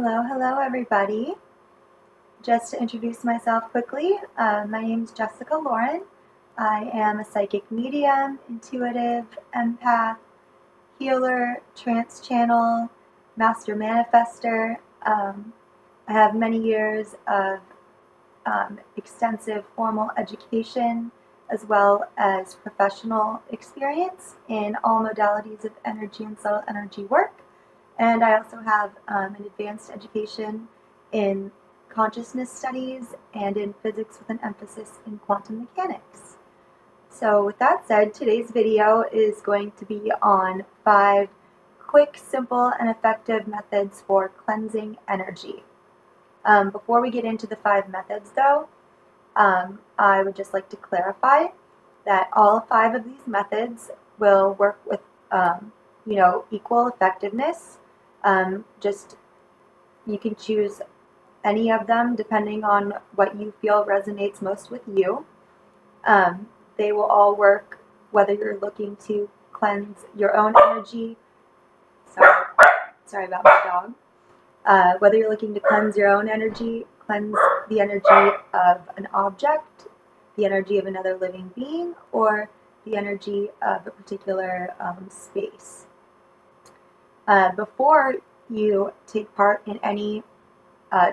Hello everybody. Just to introduce myself quickly, my name is Jessica Lauren. I am a psychic medium, intuitive, empath, healer, trance channel, master manifester. I have many years of extensive formal education as well as professional experience in all modalities of energy and subtle energy work. And I also have an advanced education in consciousness studies and in physics with an emphasis in quantum mechanics. So with that said, today's video is going to be on 5 quick, simple, and effective methods for cleansing energy. Before we get into the 5 methods though, I would just like to clarify that all 5 of these methods will work with equal effectiveness. Just you can choose any of them depending on what you feel resonates most with you. They will all work whether you're looking to cleanse your own energy. Sorry about my dog. Whether you're looking to cleanse your own energy, cleanse the energy of an object, the energy of another living being, or the energy of a particular space. Before you take part in any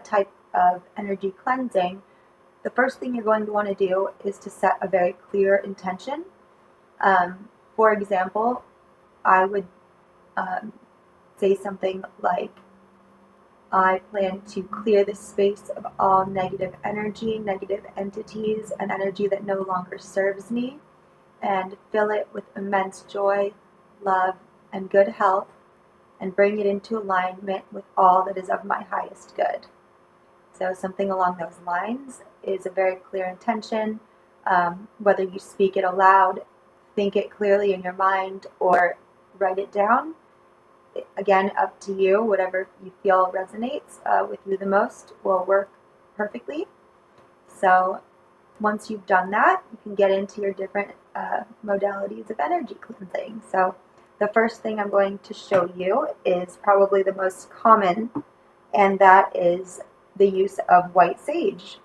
type of energy cleansing, the first thing you're going to want to do is to set a very clear intention. For example, I would say something like, I plan to clear the space of all negative energy, negative entities, and energy that no longer serves me, and fill it with immense joy, love, and good health, and bring it into alignment with all that is of my highest good. So something along those lines is a very clear intention. Whether you speak it aloud, think it clearly in your mind, or write it down, again, up to you. Whatever you feel resonates with you the most will work perfectly. So once you've done that, you can get into your different modalities of energy cleansing. So the first thing I'm going to show you is probably the most common, and that is the use of white sage.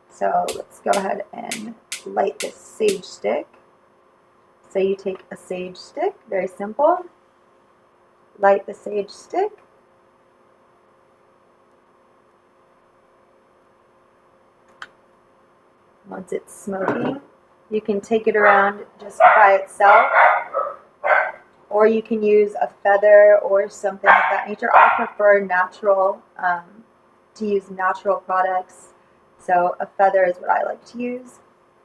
So let's go ahead and light this sage stick. So you take a sage stick, very simple, light the sage stick. Once it's smoking, you can take it around just by itself, or you can use a feather or something of that nature. I prefer natural, to use natural products, so a feather is what I like to use.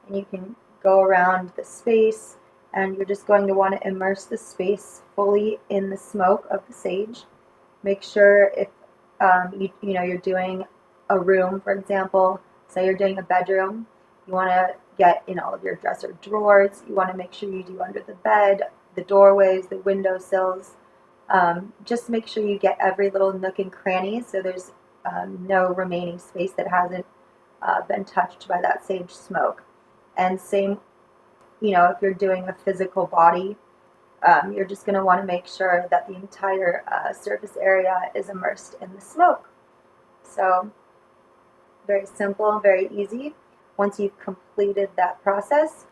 And you can go around the space, and you're just going to want to immerse the space fully in the smoke of the sage. Make sure if you're doing a room, for example, say you're doing a bedroom, you want to get in all of your dresser drawers. You want to make sure you do under the bed, the doorways, the windowsills. Just make sure you get every little nook and cranny so there's no remaining space that hasn't been touched by that sage smoke. And same, if you're doing a physical body, you're just going to want to make sure that the entire surface area is immersed in the smoke. So very simple, very easy. Once you've completed that process,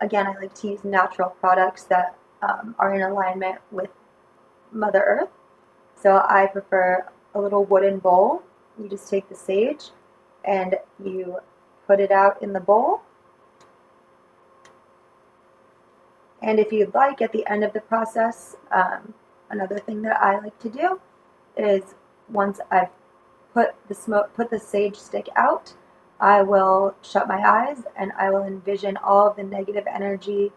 again, I like to use natural products that are in alignment with Mother Earth. So I prefer a little wooden bowl. You just take the sage and you put it out in the bowl. And if you'd like, at the end of the process, another thing that I like to do is once I've put the sage stick out, I will shut my eyes and I will envision all of the negative energy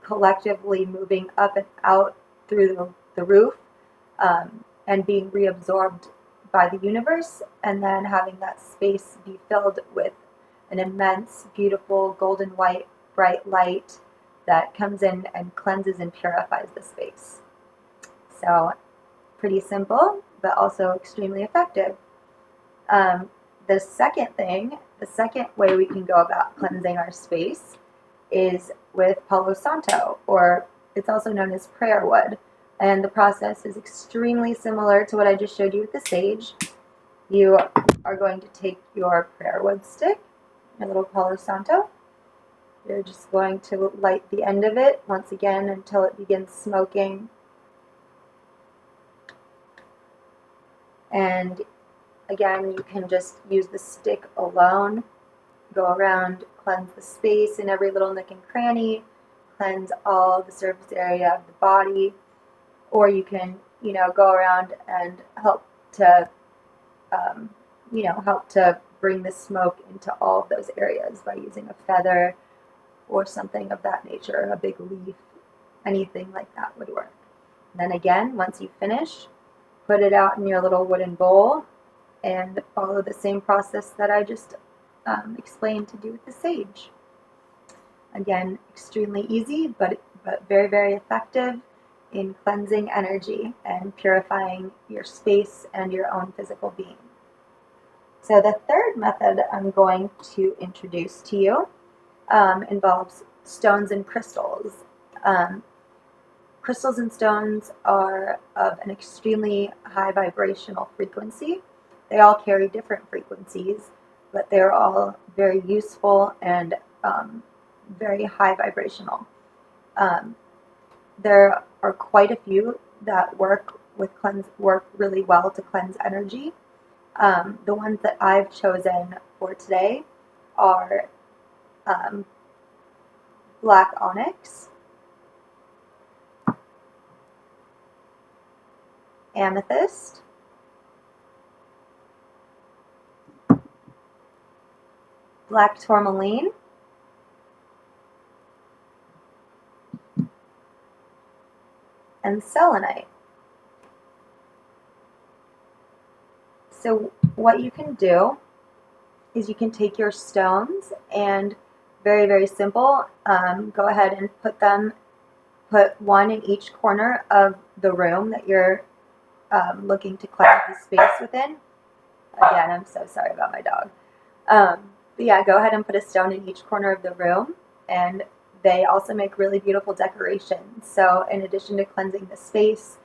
collectively moving up and out through the roof and being reabsorbed by the universe, and then having that space be filled with an immense, beautiful, golden white, bright light that comes in and cleanses and purifies the space. So pretty simple, but also extremely effective. The second way we can go about cleansing our space is with Palo Santo, or it's also known as prayer wood. And the process is extremely similar to what I just showed you with the sage. You are going to take your prayer wood stick, your little Palo Santo. You're just going to light the end of it once again until it begins smoking. And again, you can just use the stick alone, go around, cleanse the space in every little nook and cranny, cleanse all the surface area of the body, or you can, go around and help to, help to bring the smoke into all of those areas by using a feather or something of that nature, a big leaf, anything like that would work. And then again, once you finish, put it out in your little wooden bowl and follow the same process that I just explained to do with the sage. Again, extremely easy, but very, very effective in cleansing energy and purifying your space and your own physical being. So the third method I'm going to introduce to you involves stones and crystals. Crystals and stones are of an extremely high vibrational frequency. They all carry different frequencies, but they're all very useful and very high vibrational. There are quite a few that work really well to cleanse energy. The ones that I've chosen for today are black onyx, amethyst, black tourmaline, and selenite. So what you can do is you can take your stones and very, very simple, go ahead and put one in each corner of the room that you're looking to cleanse the space within. Again, I'm so sorry about my dog. But yeah, go ahead and put a stone in each corner of the room, and they also make really beautiful decorations. So in addition to cleansing the space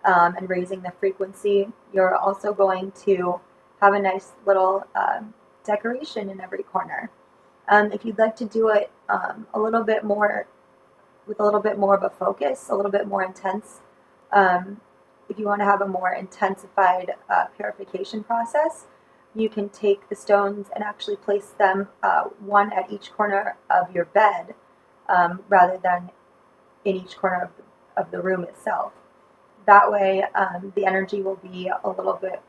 and raising the frequency, you're also going to have a nice little decoration in every corner. If you'd like to do it a little bit more, with a little bit more of a focus, a little bit more intense, if you want to have a more intensified purification process, you can take the stones and actually place them one at each corner of your bed rather than in each corner of the room itself. That way, the energy will be a little bit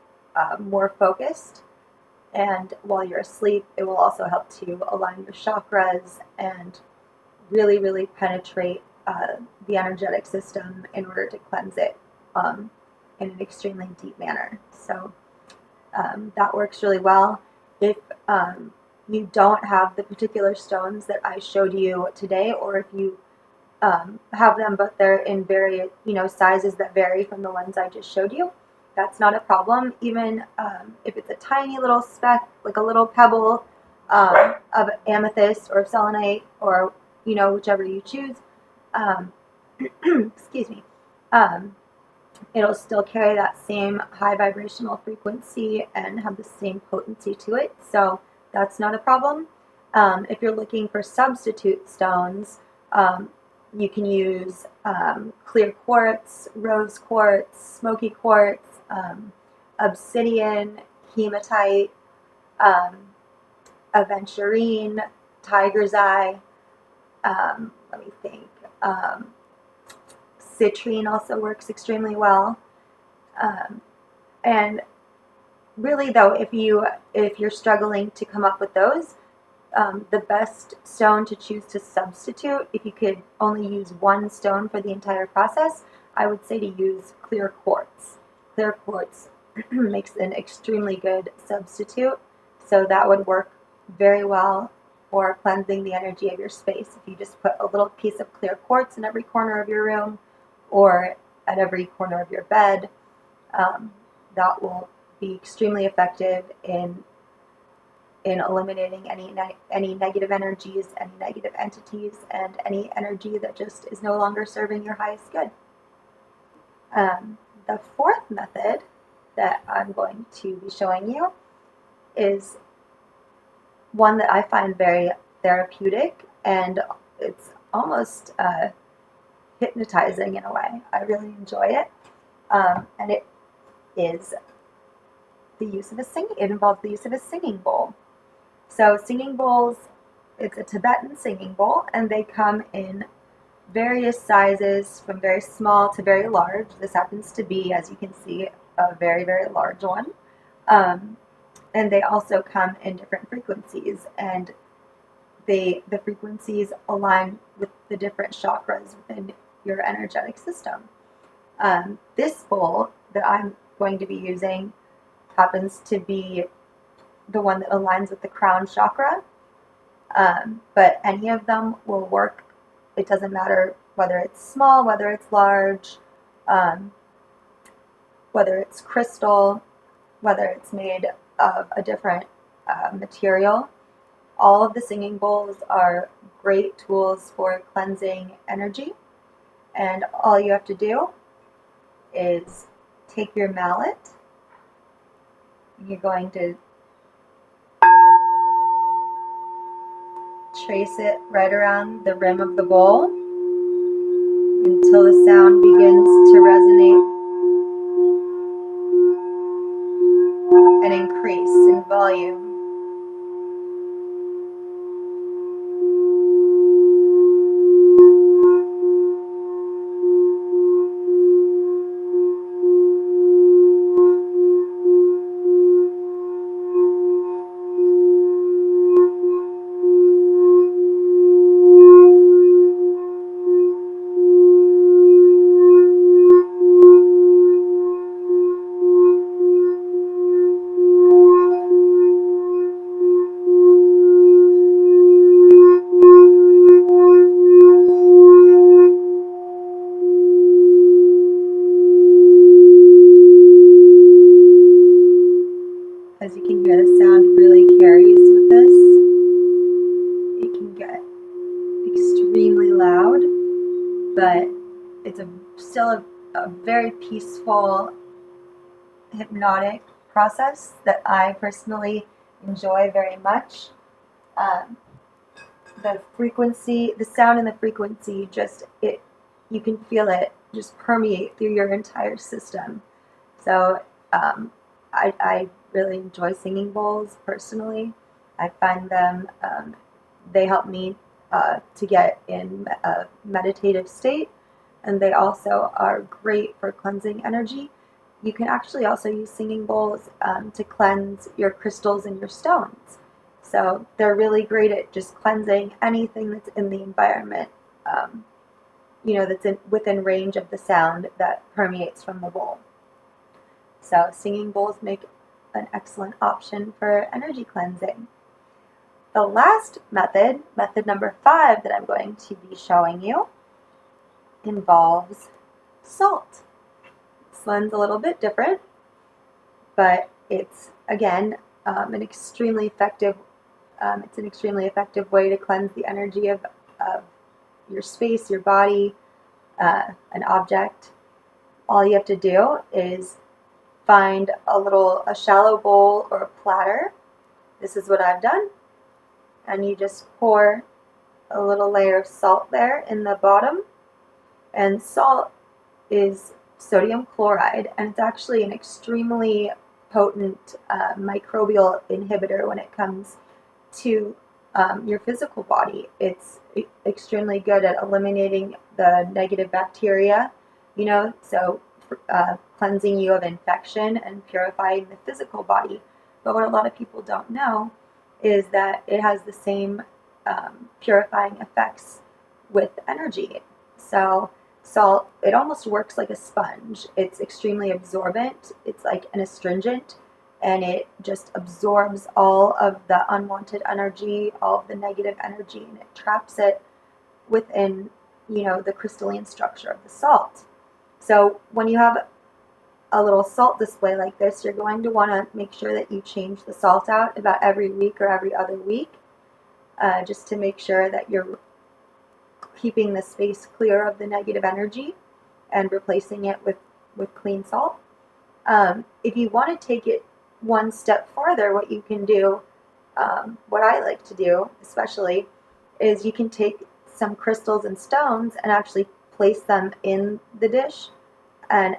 more focused, and while you're asleep, it will also help to align your chakras and really, really penetrate the energetic system in order to cleanse it in an extremely deep manner. So that works really well. If you don't have the particular stones that I showed you today, or if you have them but they're in various sizes that vary from the ones I just showed you, that's not a problem. Even if it's a tiny little speck, like a little pebble of amethyst or selenite, or whichever you choose, excuse me, it'll still carry that same high vibrational frequency and have the same potency to it. So that's not a problem. If you're looking for substitute stones, you can use clear quartz, rose quartz, smoky quartz, obsidian, hematite, aventurine, tiger's eye. Let me think. Citrine also works extremely well. And really, though, if you're struggling to come up with those, the best stone to choose to substitute, if you could only use one stone for the entire process, I would say to use clear quartz. Clear quartz makes an extremely good substitute, so that would work very well for cleansing the energy of your space. If you just put a little piece of clear quartz in every corner of your room or at every corner of your bed, that will be extremely effective in eliminating any negative energies, any negative entities, and any energy that just is no longer serving your highest good. The fourth method that I'm going to be showing you is one that I find very therapeutic, and it's almost hypnotizing in a way. I really enjoy it, and it is the use of a singing. It involves the use of a singing bowl. So singing bowls, it's a Tibetan singing bowl, and they come in various sizes, from very small to very large. This happens to be, as you can see, a very, very large one. Um, and they also come in different frequencies, and the frequencies align with the different chakras within your energetic system. This bowl that I'm going to be using happens to be the one that aligns with the crown chakra, but any of them will work. It doesn't matter whether it's small, whether it's large, um, whether it's crystal, whether it's made of a different material. All of the singing bowls are great tools for cleansing energy, and all you have to do is take your mallet. You're going to trace it right around the rim of the bowl until the sound begins to resonate and increase in volume. As you can hear, the sound really carries with this. It can get extremely loud, but it's still a very peaceful, hypnotic process that I personally enjoy very much. Um, the frequency, the sound and the frequency, you can feel it just permeate through your entire system. So I really enjoy singing bowls personally. I find them, they help me to get in a meditative state, and they also are great for cleansing energy. You can actually also use singing bowls to cleanse your crystals and your stones. So they're really great at just cleansing anything that's in the environment, that's within range of the sound that permeates from the bowl. So singing bowls make an excellent option for energy cleansing. The last method number 5 that I'm going to be showing you, involves salt. This one's a little bit different, but it's again an extremely effective. It's an extremely effective way to cleanse the energy of your space, your body, an object. All you have to do is find a shallow bowl or a platter. This is what I've done. And you just pour a little layer of salt there in the bottom. And salt is sodium chloride, and it's actually an extremely potent microbial inhibitor when it comes to your physical body. It's extremely good at eliminating the negative bacteria, so cleansing you of infection and purifying the physical body. But what a lot of people don't know is that it has the same purifying effects with energy. So salt, it almost works like a sponge. It's extremely absorbent. It's like an astringent, and it just absorbs all of the unwanted energy, all of the negative energy, and it traps it within, the crystalline structure of the salt. So when you have a little salt display like this, you're going to want to make sure that you change the salt out about every week or every other week, just to make sure that you're keeping the space clear of the negative energy and replacing it with with clean salt. If you want to take it one step farther, what you can do, what I like to do especially, is you can take some crystals and stones and actually place them in the dish and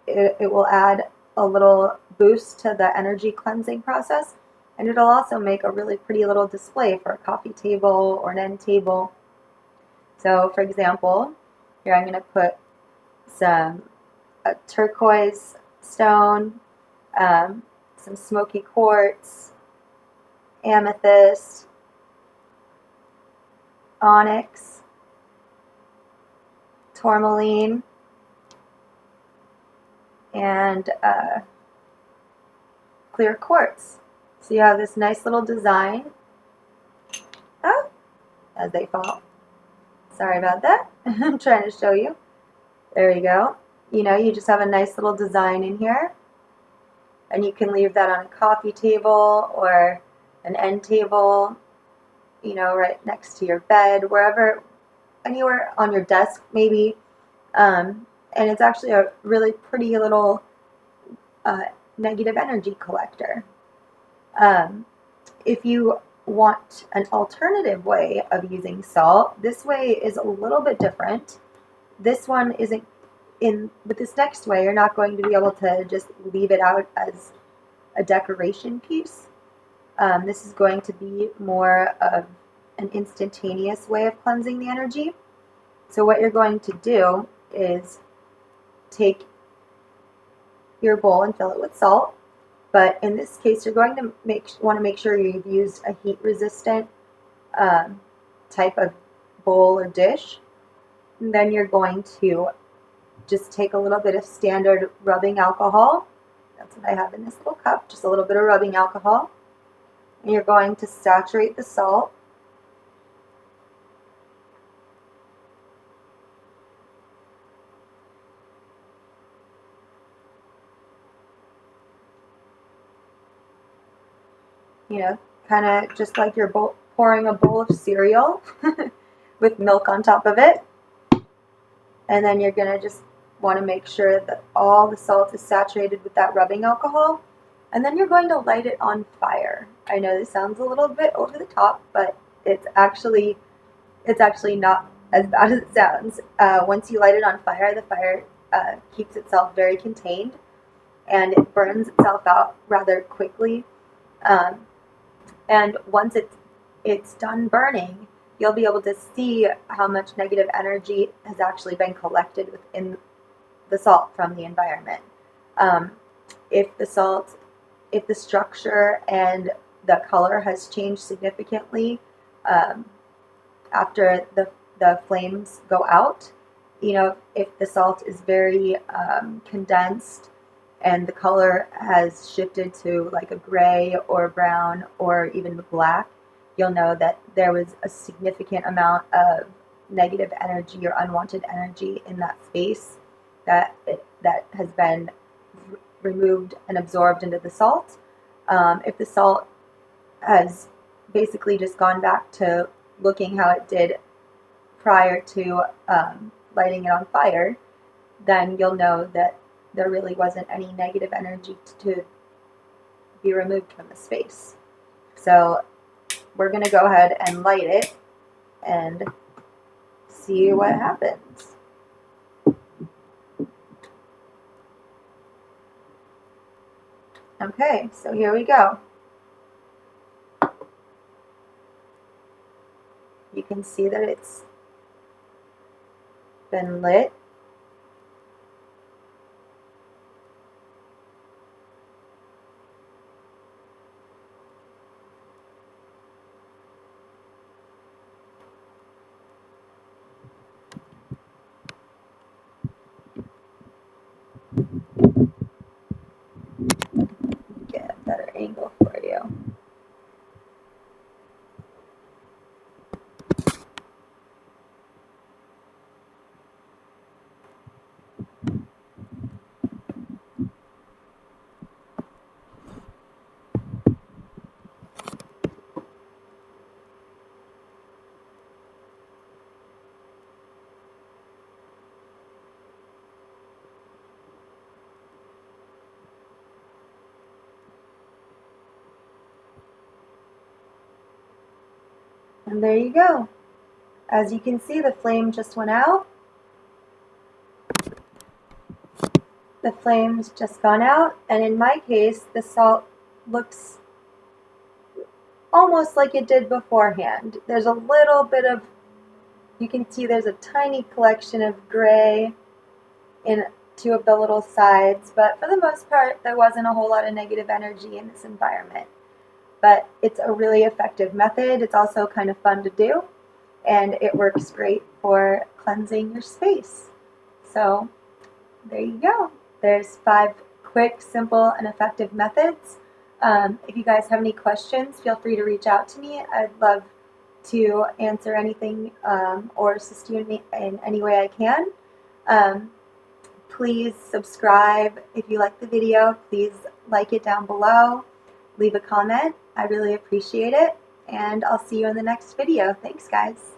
it will add a little boost to the energy cleansing process, and it'll also make a really pretty little display for a coffee table or an end table. So for example, here I'm going to put some turquoise stone, some smoky quartz, amethyst, onyx, tourmaline, and clear quartz. So you have this nice little design. Oh, as they fall. Sorry about that. I'm trying to show you. There you go. You know, you just have a nice little design in here. And you can leave that on a coffee table or an end table, you know, right next to your bed, wherever, anywhere on your desk maybe. And it's actually a really pretty little negative energy collector. If you want an alternative way of using salt, this way is a little bit different. This one isn't with this next way, you're not going to be able to just leave it out as a decoration piece. This is going to be more of an instantaneous way of cleansing the energy. So what you're going to do is take your bowl and fill it with salt. But in this case, you're going to want to make sure you've used a heat-resistant type of bowl or dish. And then you're going to just take a little bit of standard rubbing alcohol. That's what I have in this little cup, just a little bit of rubbing alcohol. And you're going to saturate the salt. You know, kind of just like you're pouring a bowl of cereal with milk on top of it. And then you're going to just want to make sure that all the salt is saturated with that rubbing alcohol. And then you're going to light it on fire. I know this sounds a little bit over the top, but it's actually not as bad as it sounds. Once you light it on fire, the fire keeps itself very contained, and it burns itself out rather quickly. And once it's done burning, you'll be able to see how much negative energy has actually been collected within the salt from the environment. If the structure and the color has changed significantly after the flames go out, you know, if the salt is very condensed and the color has shifted to like a gray or brown or even black, you'll know that there was a significant amount of negative energy or unwanted energy in that space that has been removed and absorbed into the salt. If the salt has basically just gone back to looking how it did prior to lighting it on fire, then you'll know that there really wasn't any negative energy to be removed from the space. So we're going to go ahead and light it and see what happens. Okay, so here we go. You can see that it's been lit. Get a better angle for you. And there you go. As you can see, the flame just went out. The flame's just gone out, and in my case, the salt looks almost like it did beforehand. There's a little bit of, you can see there's a tiny collection of gray in two of the little sides, but for the most part, there wasn't a whole lot of negative energy in this environment. But it's a really effective method. It's also kind of fun to do, and it works great for cleansing your space. So there you go. There's 5 quick, simple, and effective methods. If you guys have any questions, feel free to reach out to me. I'd love to answer anything or assist you in any way I can. Please subscribe. If you like the video, please like it down below. Leave a comment. I really appreciate it. And I'll see you in the next video. Thanks, guys.